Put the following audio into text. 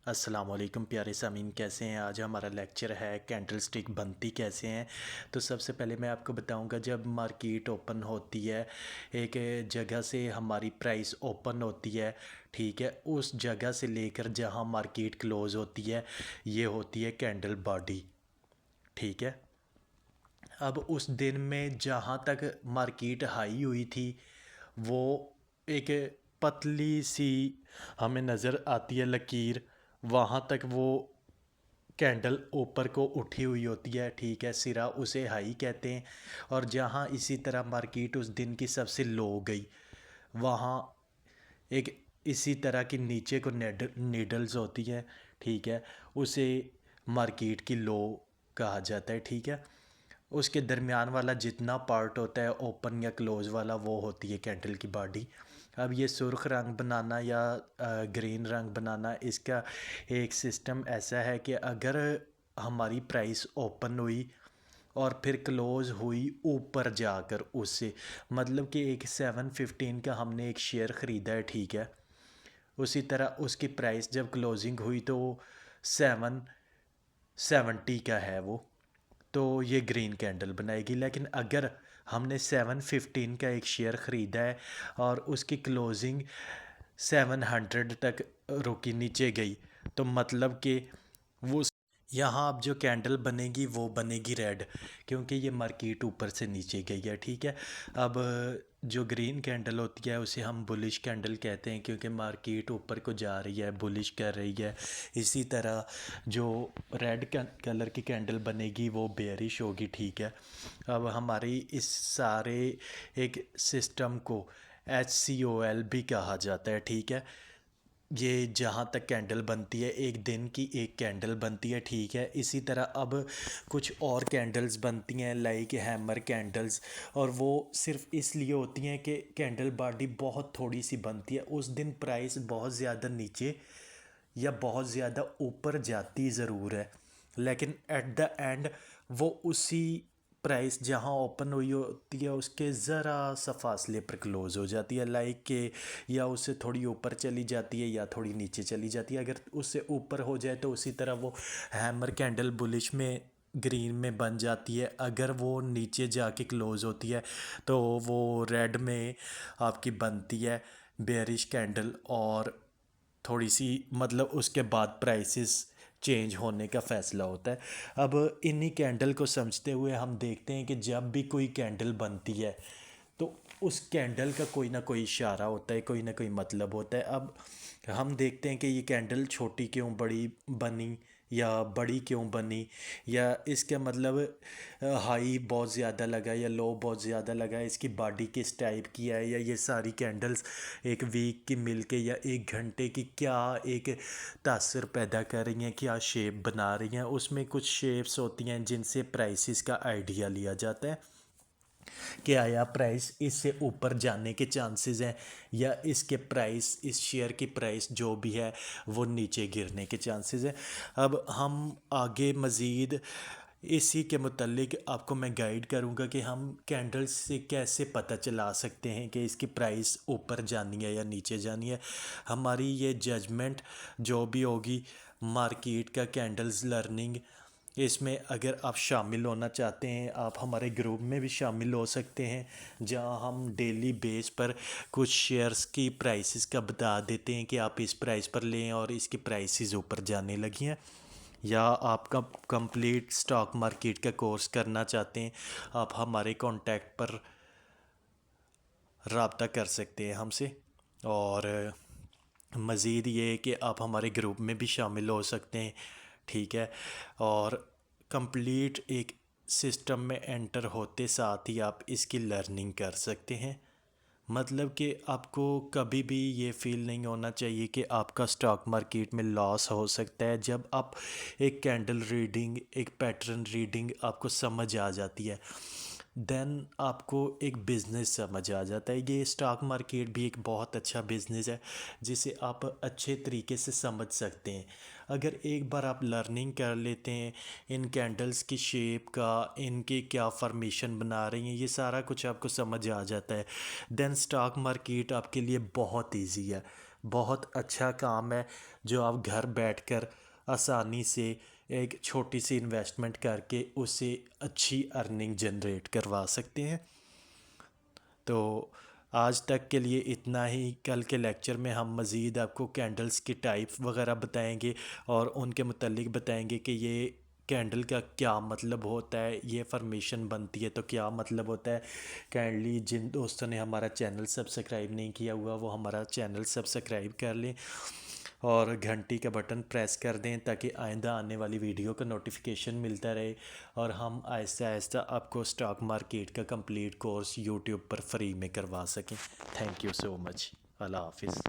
अस्सलाम वालेकुम प्यारे सामीन, कैसे हैं। आज हमारा लेक्चर है कैंडल स्टिक बनती कैसे हैं। तो सबसे पहले मैं आपको बताऊंगा, जब मार्केट ओपन होती है एक जगह से हमारी प्राइस ओपन होती है, ठीक है, उस जगह से लेकर जहां मार्केट क्लोज़ होती है ये होती है कैंडल बॉडी, ठीक है। अब उस दिन में जहां तक मार्केट हाई हुई थी वो एक पतली सी हमें नज़र आती है लकीर, वहाँ तक वो कैंडल ऊपर को उठी हुई होती है, ठीक है, सिरा उसे हाई कहते हैं। और जहाँ इसी तरह मार्केट उस दिन की सबसे लो गई, वहाँ एक इसी तरह की नीचे को नीडल्स होती है, ठीक है, उसे मार्केट की लो कहा जाता है, ठीक है। उसके दरमियान वाला जितना पार्ट होता है ओपन या क्लोज वाला वो होती है कैंडल की बॉडी। अब ये सुर्ख रंग बनाना या ग्रीन रंग बनाना, इसका एक सिस्टम ऐसा है कि अगर हमारी प्राइस ओपन हुई और फिर क्लोज़ हुई ऊपर जाकर उससे, मतलब कि एक 715 का हमने एक शेयर ख़रीदा है, ठीक है, उसी तरह उसकी प्राइस जब क्लोजिंग हुई तो 770 का है वो, तो ये ग्रीन कैंडल बनाएगी। लेकिन अगर हमने 715 का एक शेयर ख़रीदा है और उसकी क्लोजिंग 700 तक रुकी, नीचे गई, तो मतलब कि वो यहाँ अब जो कैंडल बनेगी वो बनेगी रेड, क्योंकि ये मार्केट ऊपर से नीचे गई है, ठीक है। अब जो ग्रीन कैंडल होती है उसे हम बुलिश कैंडल कहते हैं, क्योंकि मार्केट ऊपर को जा रही है, बुलिश कर रही है। इसी तरह जो रेड कलर की कैंडल बनेगी वो बेयरिश होगी, ठीक है। अब हमारी इस सारे एक सिस्टम को HCOL भी कहा जाता है, ठीक है। ये जहाँ तक कैंडल बनती है, एक दिन की एक कैंडल बनती है, ठीक है। इसी तरह अब कुछ और कैंडल्स बनती हैं लाइक हैमर कैंडल्स, और वो सिर्फ इसलिए होती हैं कि कैंडल बॉडी बहुत थोड़ी सी बनती है, उस दिन प्राइस बहुत ज़्यादा नीचे या बहुत ज़्यादा ऊपर जाती ज़रूर है, लेकिन एट द एंड वो उसी प्राइस जहाँ ओपन हुई होती है उसके ज़रा सा फासले पर क्लोज़ हो जाती है, लाइक के या उससे थोड़ी ऊपर चली जाती है या थोड़ी नीचे चली जाती है। अगर उससे ऊपर हो जाए तो उसी तरह वो हैमर कैंडल बुलिश में ग्रीन में बन जाती है, अगर वो नीचे जाके क्लोज़ होती है तो वो रेड में आपकी बनती है बेयरिश कैंडल। और थोड़ी सी मतलब उसके बाद प्राइसेस चेंज होने का फ़ैसला होता है। अब इन्हीं कैंडल को समझते हुए हम देखते हैं कि जब भी कोई कैंडल बनती है तो उस कैंडल का कोई ना कोई इशारा होता है, कोई ना कोई मतलब होता है। अब हम देखते हैं कि ये कैंडल छोटी क्यों बड़ी बनी या बड़ी क्यों बनी, या इसका मतलब हाई बहुत ज़्यादा लगा या लो बहुत ज़्यादा लगा, इसकी बॉडी किस टाइप की है, या ये सारी कैंडल्स एक वीक की मिलके या एक घंटे की क्या एक तासर पैदा कर रही हैं, क्या शेप बना रही हैं। उसमें कुछ शेप्स होती हैं जिनसे प्राइसेस का आइडिया लिया जाता है कि आया प्राइस इससे ऊपर जाने के चांसेस हैं या इसके प्राइस, इस शेयर की प्राइस जो भी है वो नीचे गिरने के चांसेस हैं। अब हम आगे मज़ीद इसी के मुतल्लिक आपको मैं गाइड करूंगा कि हम कैंडल्स से कैसे पता चला सकते हैं कि इसकी प्राइस ऊपर जानी है या नीचे जानी है। हमारी ये जजमेंट जो भी होगी मार्केट का कैंडल्स लर्निंग, इसमें अगर आप शामिल होना चाहते हैं आप हमारे ग्रुप में भी शामिल हो सकते हैं, जहां हम डेली बेस पर कुछ शेयर्स की प्राइसेस का बता देते हैं कि आप इस प्राइस पर लें और इसकी प्राइसेस ऊपर जाने लगी हैं। या आपका कंप्लीट स्टॉक मार्केट का कोर्स करना चाहते हैं आप हमारे कांटेक्ट पर रब्ता कर सकते हैं हमसे। और मज़ीद ये है कि आप हमारे ग्रुप में भी शामिल हो सकते हैं, ठीक है। और कंप्लीट एक सिस्टम में एंटर होते साथ ही आप इसकी लर्निंग कर सकते हैं। मतलब कि आपको कभी भी ये फील नहीं होना चाहिए कि आपका स्टॉक मार्केट में लॉस हो सकता है। जब आप एक कैंडल रीडिंग, एक पैटर्न रीडिंग आपको समझ आ जाती है, देन आपको एक बिज़नेस समझ आ जाता है। ये स्टॉक मार्केट भी एक बहुत अच्छा बिज़नेस है जिसे आप अच्छे तरीके से समझ सकते हैं। अगर एक बार आप लर्निंग कर लेते हैं इन कैंडल्स की शेप का, इनके क्या फॉर्मेशन बना रही हैं, ये सारा कुछ आपको समझ आ जाता है, देन स्टॉक मार्केट आपके लिए बहुत इजी है। बहुत अच्छा काम है जो आप घर बैठकर आसानी से एक छोटी सी इन्वेस्टमेंट करके उससे अच्छी अर्निंग जनरेट करवा सकते हैं। तो आज तक के लिए इतना ही। कल के लेक्चर में हम मज़ीद आपको कैंडल्स की टाइप वगैरह बताएंगे और उनके मुतालिक बताएंगे कि ये कैंडल का क्या मतलब होता है, ये फॉर्मेशन बनती है तो क्या मतलब होता है। काइंडली जिन दोस्तों ने हमारा चैनल सब्सक्राइब नहीं किया हुआ वो हमारा चैनल सब्सक्राइब कर लें और घंटी का बटन प्रेस कर दें ताकि आइंदा आने वाली वीडियो का नोटिफिकेशन मिलता रहे और हम आहिस्ता आहिस्ता आपको स्टॉक मार्केट का कंप्लीट कोर्स यूट्यूब पर फ्री में करवा सकें। Thank you so much. अल्लाह हाफिज़।